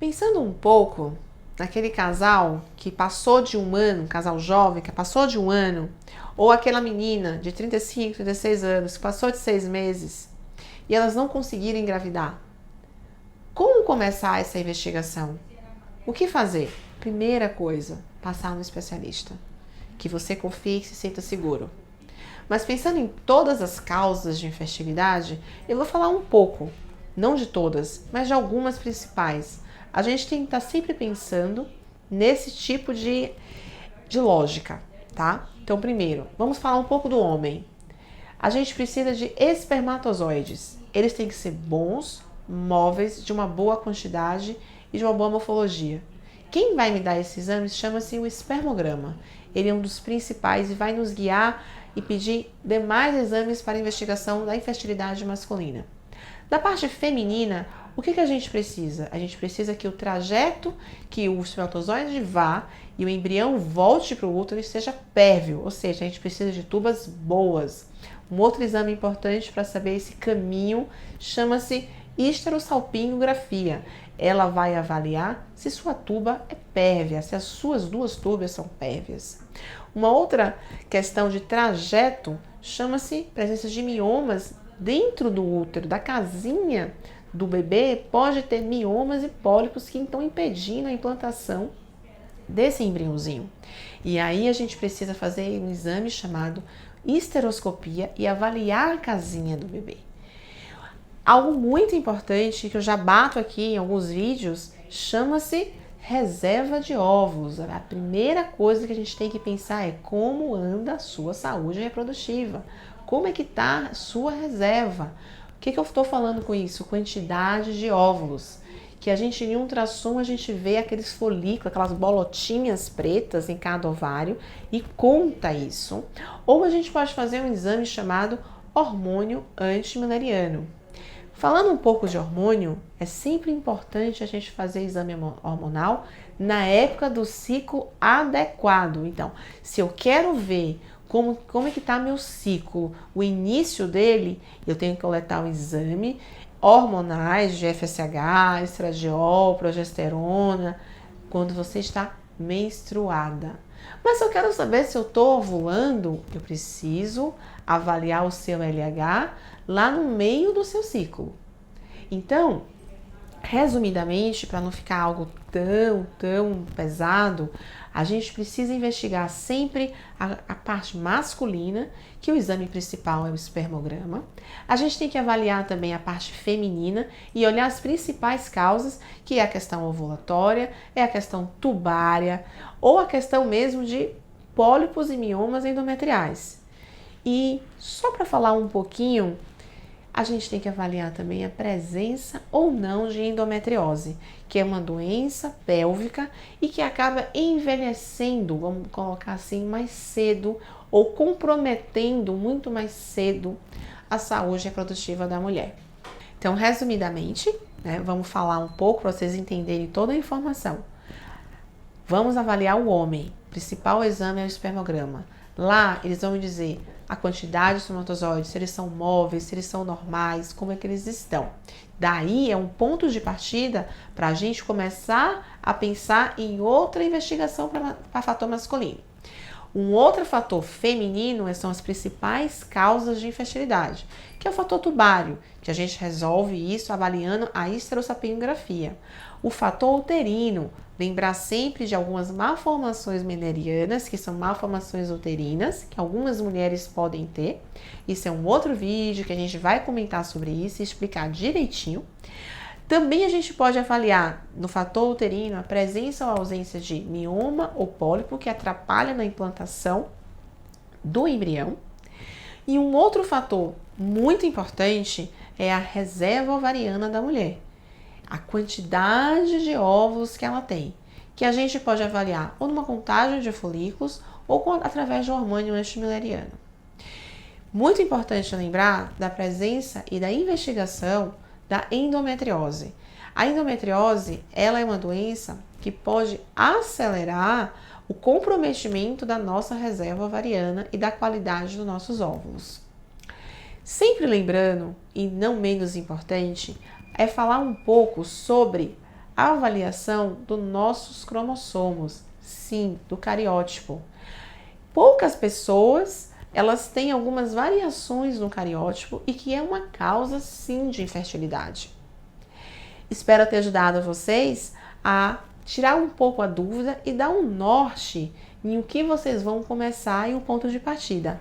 Pensando um pouco naquele casal que passou de um ano, um casal jovem que passou de um ano, ou aquela menina de 35, 36 anos que passou de 6 meses e elas não conseguiram engravidar. Como começar essa investigação? O que fazer? Primeira coisa, passar no especialista, que você confie e se sinta seguro. Mas pensando em todas as causas de infertilidade, eu vou falar um pouco, não de todas, mas de algumas principais. A gente tem que estar sempre pensando nesse tipo de lógica, tá? Então, primeiro, vamos falar um pouco do homem. A gente precisa de espermatozoides. Eles têm que ser bons, móveis, de uma boa quantidade e de uma boa morfologia. Quem vai me dar esse exame chama-se o espermograma. Ele é um dos principais e vai nos guiar e pedir demais exames para investigação da infertilidade masculina. Da parte feminina, o que a gente precisa? A gente precisa que o trajeto que o espermatozoide vá e o embrião volte para o útero esteja pérvio, ou seja, a gente precisa de tubas boas. Um outro exame importante para saber esse caminho chama-se histerosalpingografia. Ela vai avaliar se sua tuba é pérvia, se as suas duas tubas são pérvias. Uma outra questão de trajeto chama-se presença de miomas dentro do útero, da casinha do bebê, pode ter miomas e pólipos que estão impedindo a implantação desse embriãozinho. E aí a gente precisa fazer um exame chamado histeroscopia e avaliar a casinha do bebê. Algo muito importante que eu já bato aqui em alguns vídeos chama-se reserva de óvulos. A primeira coisa que a gente tem que pensar é como anda a sua saúde reprodutiva. Como é que está a sua reserva? O que eu estou falando com isso? Quantidade de óvulos. Que a gente em ultrassom a gente vê aqueles folículos, aquelas bolotinhas pretas em cada ovário e conta isso. Ou a gente pode fazer um exame chamado hormônio antimileriano. Falando um pouco de hormônio, é sempre importante a gente fazer exame hormonal na época do ciclo adequado. Então, se eu quero ver como é que está meu ciclo, o início dele, eu tenho que coletar um exame hormonais de FSH, estradiol, progesterona, quando você está menstruada. Mas se eu quero saber se eu estou ovulando, eu preciso avaliar o seu LH lá no meio do seu ciclo. Então, resumidamente, para não ficar algo tão pesado, a gente precisa investigar sempre a parte masculina, que o exame principal é o espermograma. A gente tem que avaliar também a parte feminina e olhar as principais causas, que é a questão ovulatória, é a questão tubária ou a questão mesmo de pólipos e miomas endometriais. E só para falar um pouquinho, a gente tem que avaliar também a presença ou não de endometriose, que é uma doença pélvica e que acaba envelhecendo, vamos colocar assim, mais cedo ou comprometendo muito mais cedo a saúde reprodutiva da mulher. Então, resumidamente, vamos falar um pouco para vocês entenderem toda a informação. Vamos avaliar o homem. O principal exame é o espermograma. Lá, eles vão me dizer a quantidade de espermatozoides, se eles são móveis, se eles são normais, como é que eles estão. Daí é um ponto de partida para a gente começar a pensar em outra investigação para fator masculino. Um outro fator feminino são as principais causas de infertilidade, que é o fator tubário, que a gente resolve isso avaliando a histerosalpingografia. O fator uterino, lembrar sempre de algumas malformações mendelianas, que são malformações uterinas, que algumas mulheres podem ter. Isso é um outro vídeo que a gente vai comentar sobre isso e explicar direitinho. Também a gente pode avaliar no fator uterino a presença ou ausência de mioma ou pólipo que atrapalha na implantação do embrião. E um outro fator muito importante é a reserva ovariana da mulher. A quantidade de óvulos que ela tem, que a gente pode avaliar ou numa contagem de folículos ou através do hormônio antimileriano. Muito importante lembrar da presença e da investigação da endometriose. A endometriose, ela é uma doença que pode acelerar o comprometimento da nossa reserva ovariana e da qualidade dos nossos óvulos. Sempre lembrando, e não menos importante, é falar um pouco sobre avaliação dos nossos cromossomos, sim, do cariótipo. Poucas pessoas, elas têm algumas variações no cariótipo e que é uma causa, sim, de infertilidade. Espero ter ajudado vocês a tirar um pouco a dúvida e dar um norte em o que vocês vão começar e o ponto de partida.